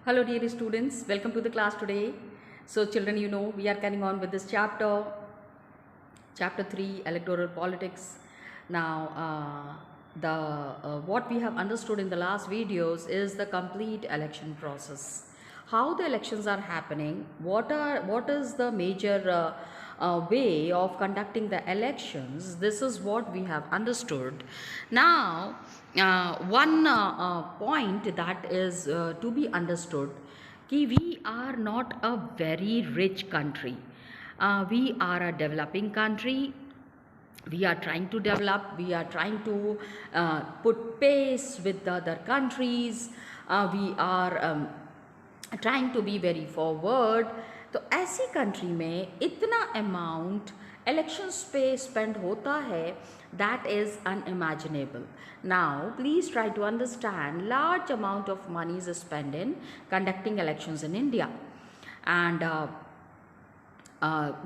Hello dear students, welcome to the class today. So children, we are carrying on with this chapter 3, electoral politics. Now the what we have understood in the last videos is the complete election process, how the elections are happening, what is the major way of conducting the elections. This is what we have understood. Now one point that is to be understood, कि we are not a very rich country. We are a developing country. We are trying to develop, we are trying to put pace with the other countries. We are trying to be very forward. तो ऐसी country में इतना amount elections पे spend होता है, that is unimaginable. Now please try to understand, large amount of money is spent in conducting elections in India, and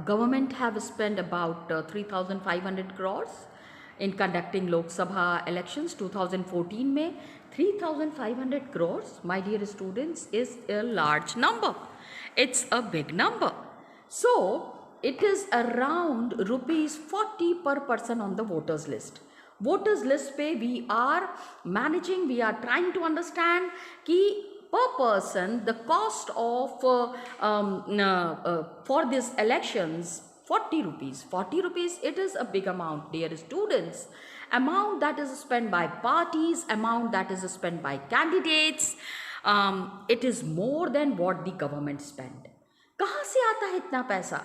government have spent about 3,500 crores in conducting Lok Sabha elections 2014 में. 3,500 crores, my dear students, is a large number. It's a big number. So it is around rupees 40 per person on the voters list. Voters list पे we are managing, we are trying to understand कि per person the cost of for these elections 40 rupees. 40 rupees, it is a big amount, dear students. Amount that is spent by parties, amount that is spent by candidates, it is more than what the government spend. कहाँ से आता है इतना पैसा?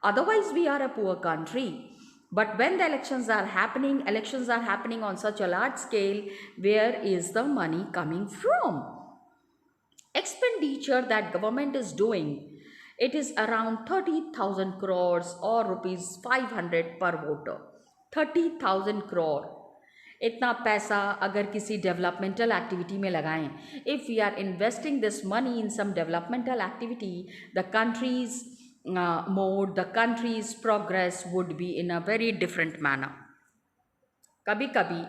Otherwise we are a poor country. But when the elections are happening on such a large scale, where is the money coming from? Expenditure that government is doing, it is around 30,000 crores or rupees 500 per voter. 30,000 crore. इतना पैसा अगर किसी developmental activity में लगाएं, if we are investing this money in some developmental activity, the countries mode, the countries progress would be in a very different manner. कभी कभी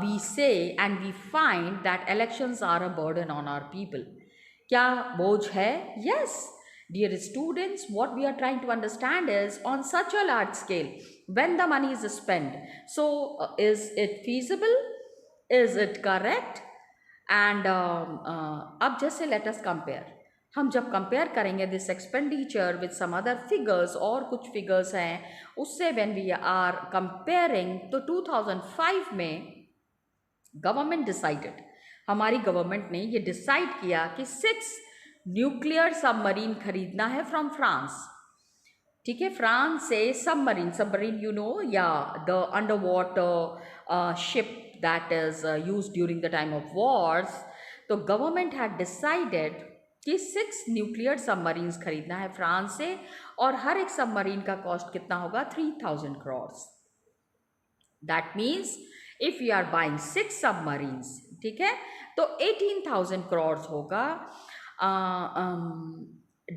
we say and we find that elections are a burden on our people. क्या बोझ है? Yes. Dear students, what we are trying to understand is, on such a large scale, when the money is spent, so is it feasible? Is it correct? And अब जैसे let us compare. हम जब compare करेंगे this expenditure with some other figures, और कुछ figures हैं उससे, when we are comparing, तो 2005 में गवर्नमेंट डिसाइडेड, हमारी गवर्नमेंट ने ये डिसाइड किया कि 6 न्यूक्लियर सबमरीन खरीदना है फ्रॉम फ्रांस. ठीक है, फ्रांस से सबमरीन या the under water ship that is used during the time of Wars. तो गवर्नमेंट हैड डिसाइडेड कि 6 न्यूक्लियर सबमरीन्स खरीदना है फ्रांस से, और हर एक सबमरीन का कॉस्ट कितना होगा? 3,000 crores. That means if you are buying 6 submarines, ठीक है, तो 18,000 crores होगा.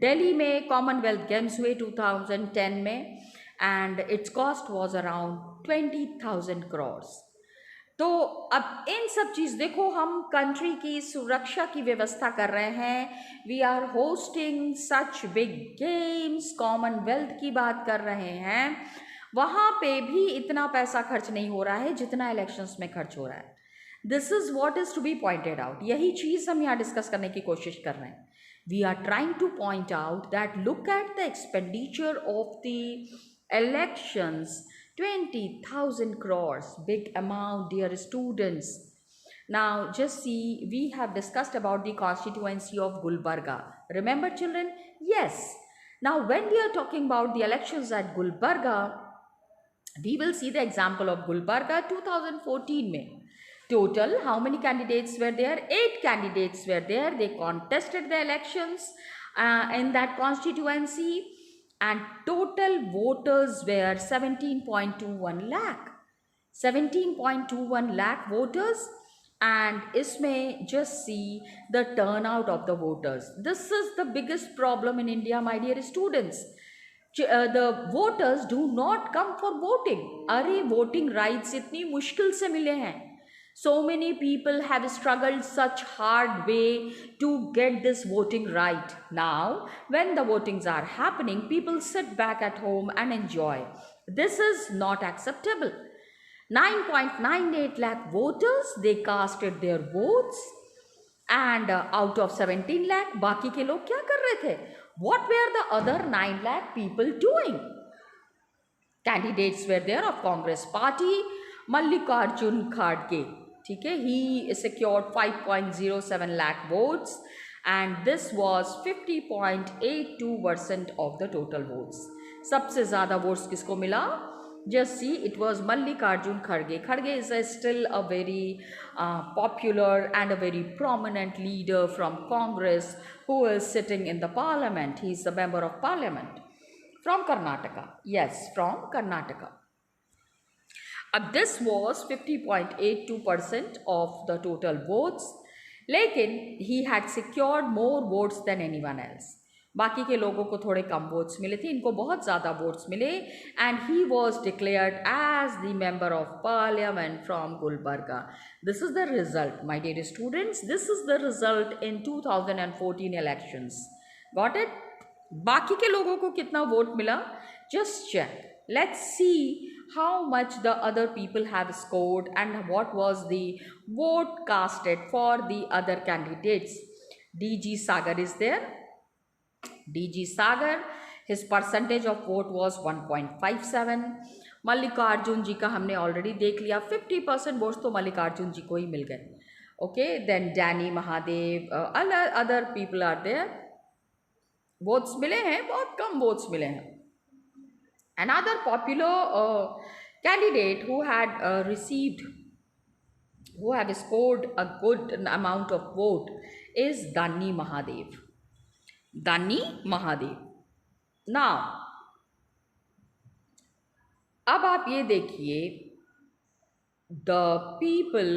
दिल्ली में कॉमनवेल्थ गेम्स हुए 2010 में, and it's cost was around 20,000 crores. तो अब इन सब चीज़ देखो, हम कंट्री की सुरक्षा की व्यवस्था कर रहे हैं. We are hosting such big games, Commonwealth की बात कर रहे हैं, वहाँ पे भी इतना पैसा खर्च नहीं हो रहा है जितना इलेक्शंस में खर्च हो रहा है. This is what is to be pointed out. यही चीज़ हम यहाँ डिस्कस करने की कोशिश कर रहे हैं. We are trying to point out that look at the expenditure of the elections. 20,000 crores, big amount, dear students. Now just see, we have discussed about the constituency of Gulbarga. Remember children? Yes. Now when we are talking about the elections at Gulbarga, we will see the example of Gulbarga 2014 mein. Total, how many candidates were there? 8 candidates were there. They contested the elections in that constituency, and total voters were 17.21 lakh. 17.21 lakh voters. And isme just see the turnout of the voters. This is the biggest problem in India, my dear students. The voters do not come for voting. अरे voting rights इतनी मुश्किल से मिले हैं. So many people have struggled such hard way to get this voting right. Now when the votings are happening, people sit back at home and enjoy. This is not acceptable. 9.98 lakh voters, they casted their votes, and out of 17 lakh, बाकी के लोग क्या कर रहे थे? What were the other 9 lakh people doing? Candidates were there of Congress party. Mallikarjun Kharge, ठीक है, he secured 5.07 lakh votes, and this was 50.82% of the total votes. सबसे ज़्यादा votes किसको मिला? Just see, it was Mallikarjun Kharge. Kharge is still a very popular and a very prominent leader from Congress who is sitting in the parliament. He is a member of parliament from Karnataka. Yes, from Karnataka. This was 50.82% of the total votes. लेकिन he had secured more votes than anyone else. बाकी के लोगों को थोड़े कम votes मिले थे, इनको बहुत ज़्यादा वोट्स मिले, and he was declared as the member of Parliament from Gulbarga. This is the result my dear students, this is the result in 2014 elections. Got it? बाकी के लोगों को कितना वोट मिला? Just check. Let's see how much the other people have scored and what was the vote casted for the other candidates. DG Sagar is there. DG Sagar, his percentage of vote was 1.57. Mallikarjun जी का हमने already देख लिया, 50% votes तो मल्लिकार्जुन जी को ही मिल गए. Okay, then Dani Mahadev, other people are there. Votes मिले हैं, बहुत कम वोट्स मिले हैं. Another popular candidate who had who have scored a good amount of vote is Danny Mahadev. Danny Mahadev. Now, अब आप ये देखिए, द पीपल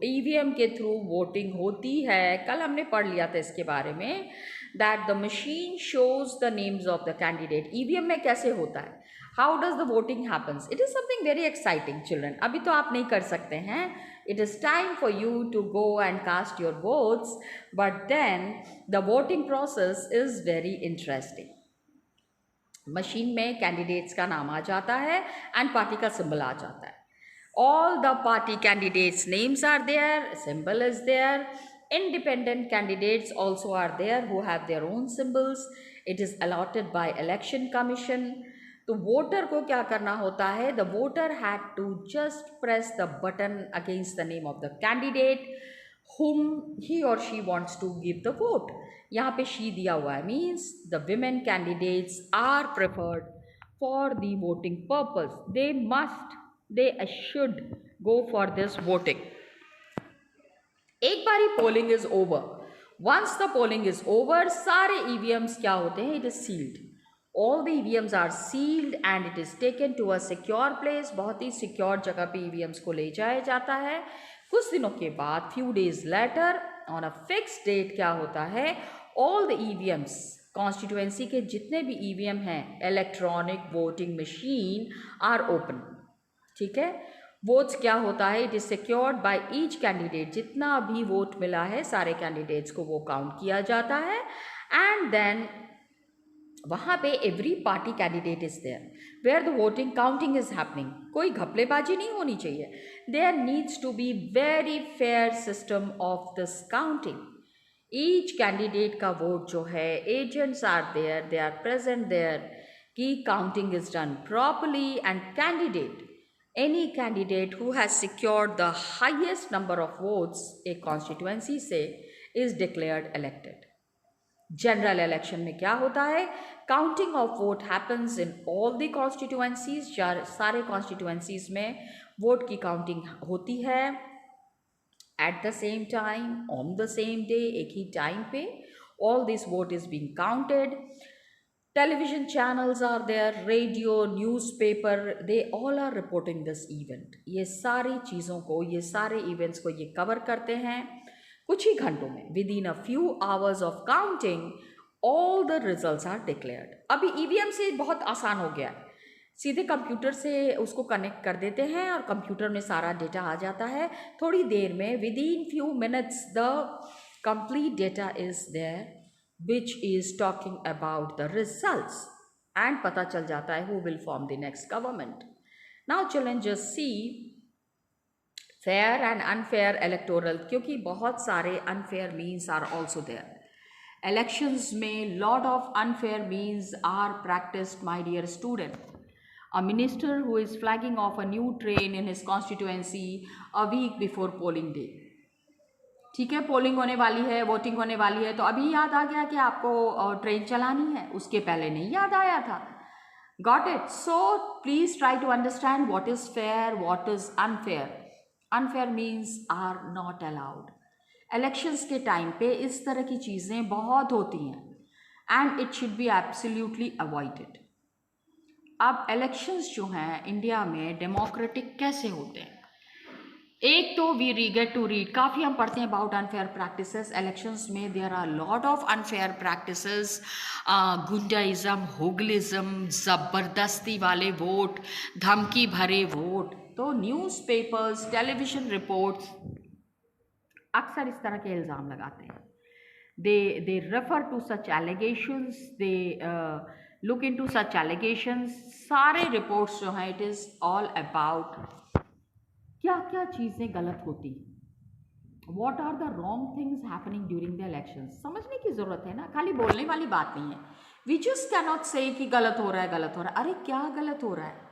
ईवीएम के थ्रू वोटिंग होती है. कल हमने पढ़ लिया था इसके बारे में, that the machine shows the names of the candidate. EVM में कैसे होता है? How does the voting happens? It is something very exciting children. अभी तो आप नहीं कर सकते हैं, it is time for you to go and cast your votes, but then the voting process is very interesting. Machine में candidates का नाम आ जाता है एंड पार्टी का सिंबल आ जाता है. All the party candidates' names are there, symbol is there. Independent candidates also are there who have their own symbols. It is allotted by election commission. तो वोटर को क्या करना होता है? The voter had to just press the button against the name of the candidate whom he or she wants to give the vote. यहाँ पे she दिया हुआ है, means the women candidates are preferred for the voting purpose. They should go for this voting. एक बारी polling is over. Once the polling is over, सारे EVMs क्या होते हैं? It is sealed. All the EVMs are sealed and it is taken to a secure place. बहुत ही secure जगह पे ईवीएम्स को ले जाया जाता है. कुछ दिनों के बाद, few days later, on a fix date क्या होता है? ऑल द ईवीएम्स, कॉन्स्टिट्यूएंसी के जितने भी ईवीएम हैं, electronic voting machine are open. ठीक है. वोट्स क्या होता है? It is secured by each candidate. जितना भी वोट मिला है सारे कैंडिडेट्स को वो काउंट किया जाता है, एंड देन वहाँ पे every party candidate is there where the voting counting is happening. कोई घपलेबाजी नहीं होनी चाहिए. There needs to be very fair system of this counting. Each candidate का वोट जो है, agents are there, they are present there, कि counting is done properly, and candidate, any candidate who has secured the highest number of votes a constituency से is declared elected. General election में क्या होता है? Counting of vote happens in all the constituencies. सारे constituencies में vote की counting होती है at the same time, on the same day, एक ही टाइम पे. All this vote is being counted. Television channels are there, radio, newspaper, they all are reporting this event. ये सारी चीज़ों को, ये सारे इवेंट्स को ये कवर करते हैं कुछ ही घंटों में. Within a few hours of counting, all the results are declared. अभी ईवीएम से बहुत आसान हो गया है. सीधे कंप्यूटर से उसको कनेक्ट कर देते हैं और कंप्यूटर में सारा डेटा आ जाता है। थोड़ी देर में within few minutes the complete data is there which is talking about the results and पता चल जाता है who will form the next government. Now children just see fair and unfair electoral, क्योंकि बहुत सारे unfair means are also there. Elections में lot of unfair means are practiced, my dear student. A minister who is flagging off a new train in his constituency a week before polling day. ठीक है, polling होने वाली है, voting होने वाली है, तो अभी याद आ गया कि आपको ट्रेन चलानी है, उसके पहले नहीं याद आया था। Got it? So please try to understand what is fair, what is unfair. Unfair means are not allowed. Elections के टाइम पे इस तरह की चीज़ें बहुत होती हैं and it should be absolutely avoided. अब इलेक्शंस जो हैं इंडिया में डेमोक्रेटिक कैसे होते हैं? एक तो वी गेट टू रीड, काफ़ी हम पढ़ते हैं अबाउट अनफेयर प्रैक्टिसेस। इलेक्शंस में there are lot of unfair practices, goondaism, hooliganism, ज़बरदस्ती वाले वोट, धमकी भरे वोट। तो न्यूज़पेपर्स, टेलीविज़न रिपोर्ट्स अक्सर इस तरह के इल्ज़ाम लगाते हैं। They refer to such allegations, they look into such allegations. सारे रिपोर्ट्स जो हैं इट इज़ ऑल अबाउट क्या क्या चीज़ें गलत होती, what are the wrong things happening during the elections. समझने की ज़रूरत है ना, खाली बोलने वाली बात नहीं है। वी जस्ट कैन नॉट से कि गलत हो रहा है, गलत हो रहा है। अरे क्या गलत हो रहा है?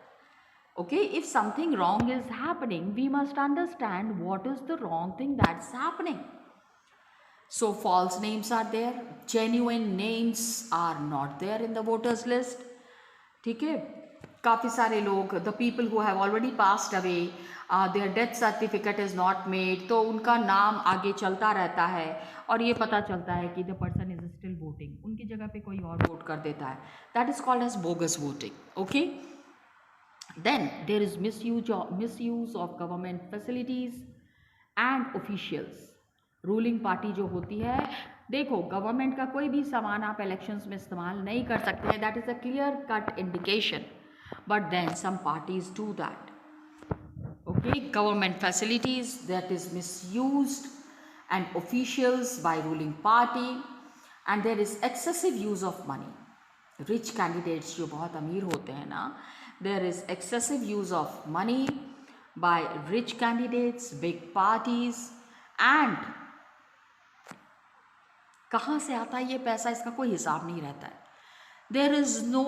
Okay, if something wrong is happening, we must understand what is the wrong thing that's happening. So false names are there, genuine names are not there in the voters list. ठीक है, काफ़ी सारे लोग, the people who have already passed away, their death certificate is not made, तो उनका नाम आगे चलता रहता है और ये पता चलता है कि the person is still voting, उनकी जगह पे कोई और वोट कर देता है। That is called as bogus voting. Okay. Then there is misuse of government facilities and officials. Ruling party जो होती है, देखो गवर्नमेंट का कोई भी सामान आप इलेक्शंस में इस्तेमाल नहीं कर सकते हैं, that is a clear cut indication, but then some parties do that. Okay, government facilities that is misused and officials by ruling party, and there is excessive use of money. Rich candidates जो बहुत अमीर होते हैं ना, there is excessive use of money by rich candidates, big parties, and कहाँ से आता है ये पैसा, इसका कोई हिसाब नहीं रहता है। There is no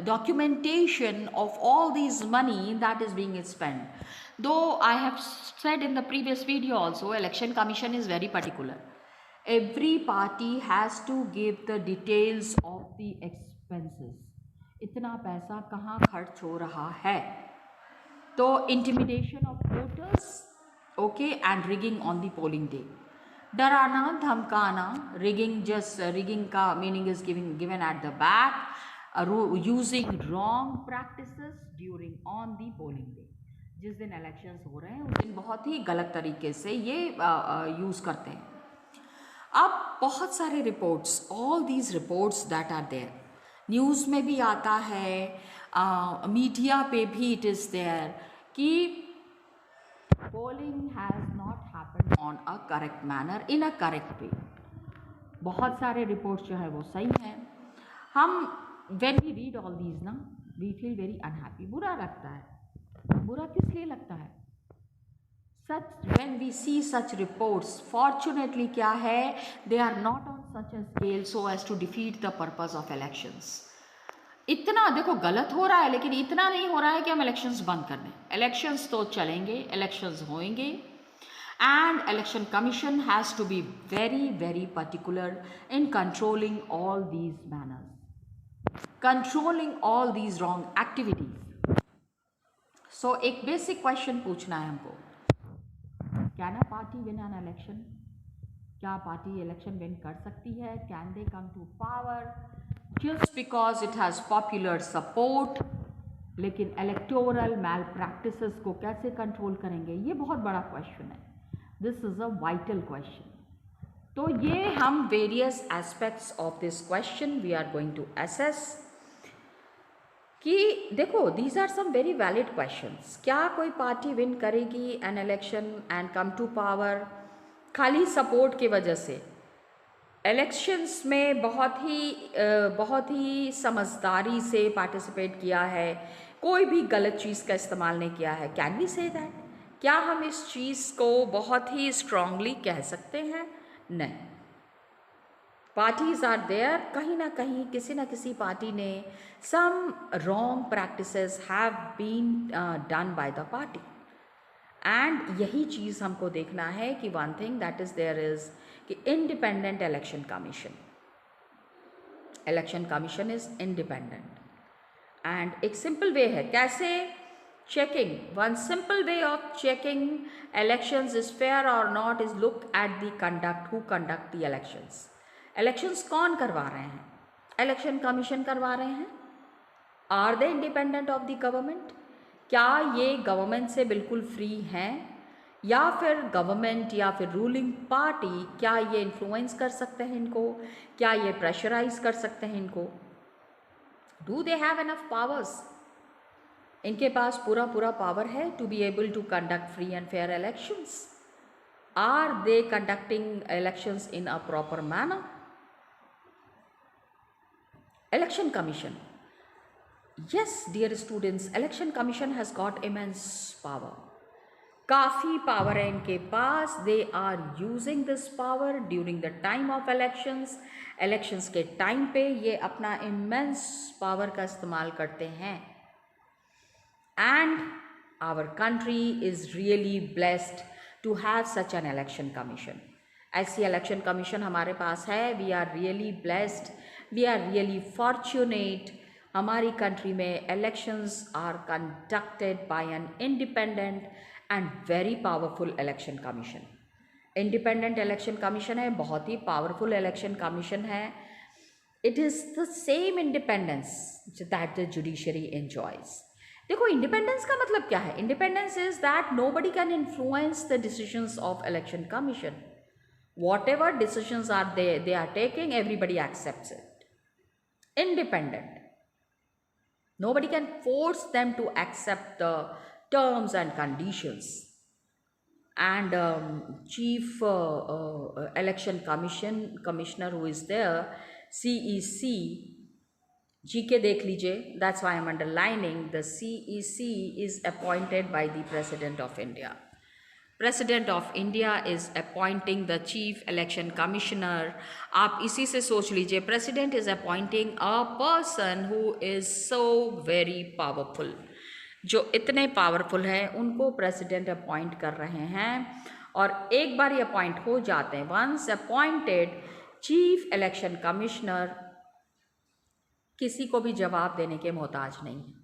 documentation of all these money that is being spent. Though I have said in the previous video also, Election Commission is very particular. Every party has to give the details of the expenses. इतना पैसा कहाँ खर्च हो रहा है। तो intimidation of voters, okay, and rigging on the polling day, डराना धमकाना, रिगिंग का meaning is given at the back, using wrong practices during on the polling day. जिस दिन इलेक्शंस हो रहे हैं उस दिन बहुत ही गलत तरीके से ये यूज़ करते हैं। अब बहुत सारे reports, all these reports that are there, news में भी आता है, मीडिया पे भी इट इज़ देयर कि polling has not happened on a correct manner, in a correct way. बहुत सारे रिपोर्ट्स जो है वो सही हैं। हम when we read all these ना, वी फील वेरी अनहैप्पी, बुरा लगता है। बुरा किस लिए लगता है? Such when we see such reports, fortunately क्या है, they are not on such a scale so as to defeat the purpose of elections. इतना देखो गलत हो रहा है, लेकिन इतना नहीं हो रहा है कि हम इलेक्शंस बंद कर दें। इलेक्शंस तो चलेंगे, इलेक्शंस होंगे, and election commission has to be very very particular in controlling all these manners, controlling all these wrong activities. So एक बेसिक क्वेश्चन पूछना है हमको, can a party win an election? क्या पार्टी इलेक्शन विन कर सकती है? Can they come to power just because it has popular support? लेकिन electoral malpractices को कैसे कंट्रोल करेंगे, ये बहुत बड़ा क्वेश्चन है। This is a vital question. तो ये हम various aspects of this question we are going to assess. कि देखो these are some very valid questions. क्या कोई पार्टी विन करेगी an election and come to power खाली सपोर्ट की वजह से? इलेक्शंस में बहुत ही समझदारी से पार्टिसिपेट किया है, कोई भी गलत चीज़ का इस्तेमाल नहीं किया है। Can we say that? क्या हम इस चीज़ को बहुत ही स्ट्रांगली कह सकते हैं? नहीं। पार्टीज आर देयर, कहीं ना कहीं किसी ना किसी पार्टी ने some wrong practices have been done by the party, and यही चीज़ हमको देखना है कि one thing that is there is कि independent election commission is independent. And एक सिंपल वे है कैसे checking, one simple way of checking elections is fair or not is look at the conduct, who conduct the elections कौन करवा रहे हैं? Election commission करवा रहे हैं। Are they independent of the government? क्या ये गवर्नमेंट से बिल्कुल फ्री हैं, या फिर गवर्नमेंट या फिर रूलिंग पार्टी क्या ये इन्फ्लुएंस कर सकते हैं इनको? क्या ये प्रेशराइज कर सकते हैं इनको? Do they have enough powers? इनके पास पूरा पावर है to be able to conduct free and fair elections? Are they conducting elections in a proper manner? Election Commission. Yes, dear students, Election Commission has got immense power. काफ़ी power है इनके पास। They are using this power during the time of elections के time पे ये अपना immense power का इस्तेमाल करते हैं। And our country is really blessed to have such an election commission. ऐसी इलेक्शन कमीशन हमारे पास है। We are really blessed, we are really fortunate. हमारी कंट्री में elections are conducted by an independent and very powerful election commission. Independent election commission है, बहुत ही powerful election commission है। It is the same independence that the judiciary enjoys. देखो independence का मतलब क्या है? Independence is that nobody can influence the decisions of election commission. Whatever decisions are they are taking, everybody accepts it. Independent. Nobody can force them to accept the terms and conditions. And chief election commissioner who is there, CEC, GK देख लीजिए, that's why I'm underlining the CEC is appointed by the President of India. President of India is appointing the Chief Election Commissioner. आप इसी से सोच लीजिए, President is appointing a person who is so very powerful. जो इतने powerful हैं उनको President appoint कर रहे हैं, और एक बार ये अपॉइंट हो जाते हैं, once appointed Chief Election Commissioner किसी को भी जवाब देने के मोहताज नहीं है।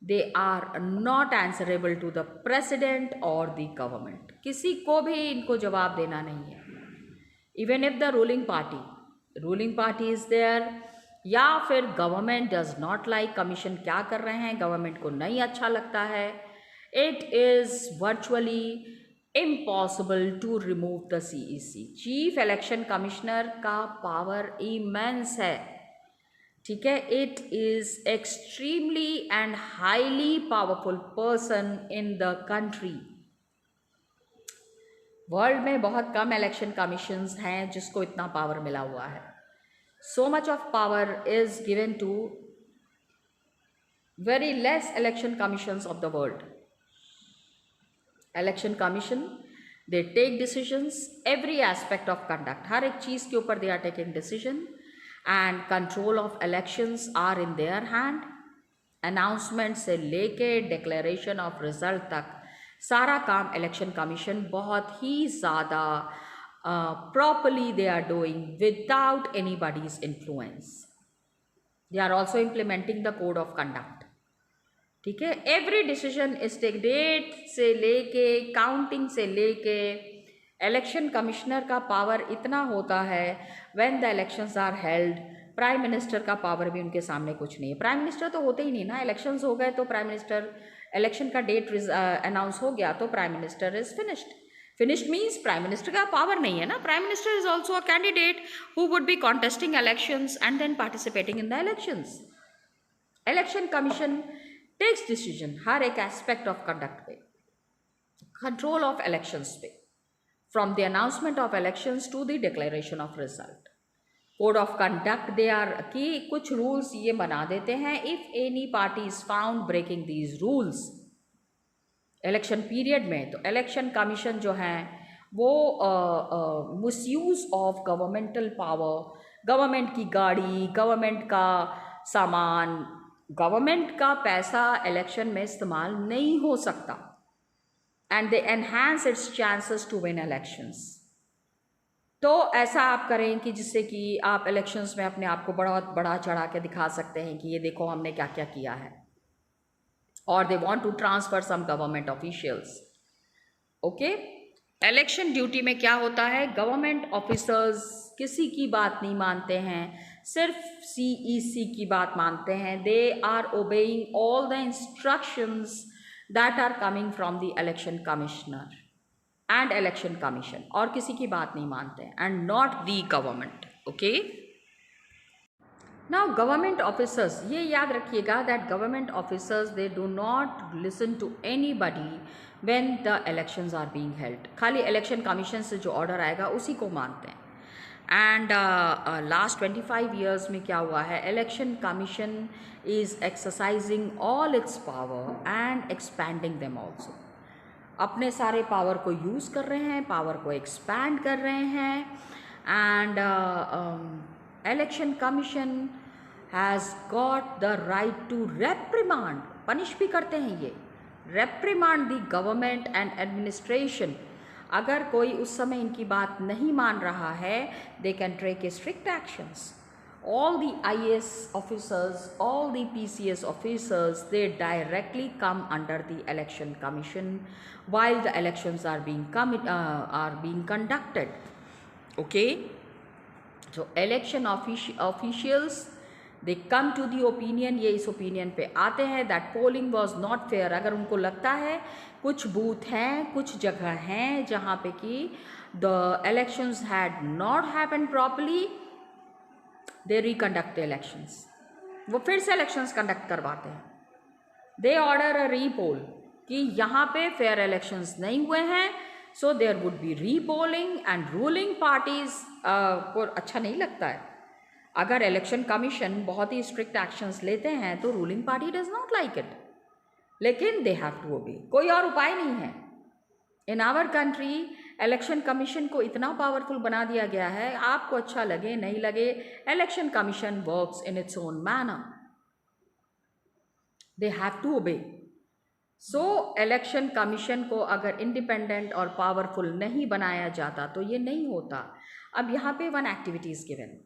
They are not answerable to the president or the government. किसी को भी इनको जवाब देना नहीं है। Even if the ruling party is there, या फिर government does not like commission क्या कर रहे हैं, गवर्नमेंट को नहीं अच्छा लगता है, it is virtually impossible to remove the CEC। Chief election commissioner का पावर इमेंस है, ठीक है। It is extremely and highly powerful person in the country. World में बहुत कम इलेक्शन कमीशंस हैं जिसको इतना पावर मिला हुआ है। So much of power is given to very less election commissions of the world. Election commission they take decisions every aspect of conduct, हर एक चीज़ के ऊपर they are taking decision, and control of elections are in their hand. Announcement से लेके declaration of result तक सारा काम इलेक्शन कमीशन बहुत ही ज़्यादा properly they are doing without anybody's influence. They are also implementing the code of conduct, ठीक है। Every decision is take, date से लेके काउंटिंग से लेके इलेक्शन कमिश्नर का पावर इतना होता है। When the elections are held, prime minister का पावर भी उनके सामने कुछ नहीं है। प्राइम मिनिस्टर तो होते ही नहीं ना, इलेक्शंस हो गए तो प्राइम मिनिस्टर, इलेक्शन का डेट अनाउंस हो गया तो prime minister is finished means prime minister का पावर नहीं है ना। Prime minister is also a candidate who would be contesting elections and then participating in the elections. Election commission takes decision हर एक aspect of conduct पे, control of elections पे, from the announcement of elections to the declaration of result. Code of conduct they are की कुछ rules ये बना देते हैं, if any party is found breaking these rules election period में, तो इलेक्शन कमीशन जो है वो misuse of governmental power, government की गाड़ी, गवर्नमेंट का सामान, गवर्नमेंट का पैसा इलेक्शन में इस्तेमाल नहीं हो सकता, and they enhance its chances to win elections. तो ऐसा आप करें कि जिससे कि आप इलेक्शंस में अपने आप को बहुत बड़ा चढ़ा के दिखा सकते हैं कि ये देखो हमने क्या क्या किया है, और they want to transfer some government officials. Okay, election duty में क्या होता है, गवर्नमेंट ऑफिसर्स किसी की बात नहीं मानते हैं, सिर्फ सीईसी की बात मानते हैं। They are obeying all the instructions that are coming from the election commissioner and election commission, और किसी की बात नहीं मानते हैं, and not the government. Okay, now government officers, ये याद रखिएगा that government officers they do not listen to anybody when the elections are being held. खाली इलेक्शन कमीशन से जो ऑर्डर आएगा उसी को मानते हैं। एंड लास्ट 25 ईयर्स में क्या हुआ है, election commission is exercising all it's power and expanding them also. अपने सारे पावर को यूज़ कर रहे हैं, पावर को एक्सपैंड कर रहे हैं, and election commission has got the right to reprimand, punish भी करते हैं ये, reprimand the government and administration. अगर कोई उस समय इनकी बात नहीं मान रहा है, they can take strict actions. All the IAS officers, all the PCS officers, they directly come under the election commission while the elections are being conducted. Okay, so election officials, they come to the opinion, ये इस opinion पे आते हैं that polling was not fair। अगर उनको लगता है कुछ बूथ हैं, कुछ जगह हैं जहाँ पे कि the elections had not happened properly, they reconduct the elections, वो फिर से इलेक्शंस कंडक्ट करवाते हैं। दे ऑर्डर अ रीपोल कि यहाँ पे फेयर इलेक्शंस नहीं हुए हैं, so there would be repolling, and ruling parties को अच्छा नहीं लगता है। अगर इलेक्शन कमीशन बहुत ही स्ट्रिक्ट एक्शंस लेते हैं तो ruling party does not like it, लेकिन दे हैव टू ओबे, कोई और उपाय नहीं है। In our country election commission को इतना पावरफुल बना दिया गया है, आपको अच्छा लगे नहीं लगे, election commission works in its own manner, they have to obey. So election commission को अगर इंडिपेंडेंट और पावरफुल नहीं बनाया जाता तो ये नहीं होता। अब यहाँ पे one activities given,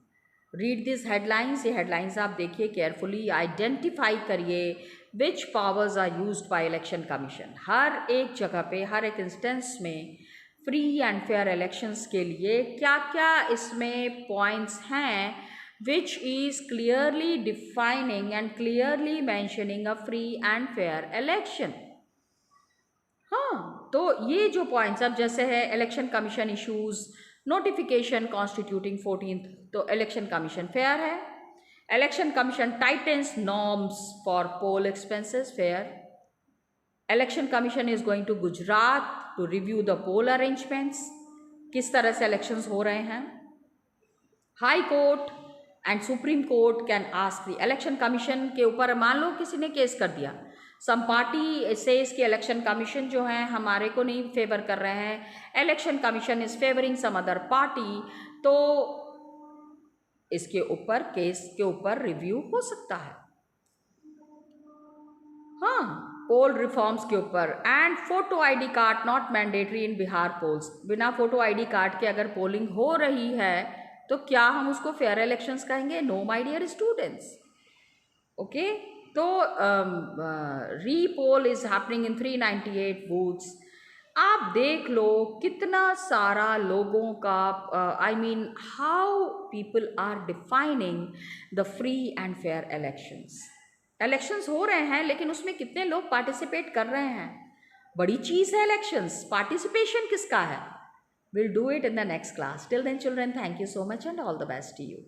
read this headlines, ये हेडलाइंस आप देखिए केयरफुली, आइडेंटिफाई करिए which powers are used by election commission. हर एक जगह पे, हर एक इंस्टेंस में फ्री एंड फेयर इलेक्शंस के लिए क्या क्या इसमें पॉइंट्स हैं which is clearly defining and clearly mentioning a free and fair election. हाँ, तो ये जो पॉइंट्स अब जैसे है election commission issues notification constituting 14th, तो इलेक्शन कमीशन फेयर है। Election commission titans norms for poll expenses, fair. Election commission is going to Gujarat to review the poll arrangements, किस तरह से इलेक्शंस हो रहे हैं। High court and supreme court can ask the election commission के ऊपर, मान लो किसी ने केस कर दिया, सम पार्टी सेज कि इलेक्शन कमीशन जो है हमारे को नहीं फेवर कर रहे हैं, election commission is favouring some other party, तो इसके ऊपर, केस के ऊपर रिव्यू हो सकता है। हाँ, पोल रिफॉर्म्स के ऊपर, and photo ID card not mandatory in Bihar polls. बिना फोटो आईडी कार्ड के अगर पोलिंग हो रही है तो क्या हम उसको फेयर इलेक्शंस कहेंगे? No my dear students. Okay, तो repoll is happening in 398 booths. आप देख लो कितना सारा लोगों का, I mean how people are defining the free and fair elections. Elections हो रहे हैं लेकिन उसमें कितने लोग पार्टिसिपेट कर रहे हैं, बड़ी चीज़ है इलेक्शंस, पार्टिसिपेशन किसका है। Will do it in the next class. Till then children, thank you so much and all the best to you.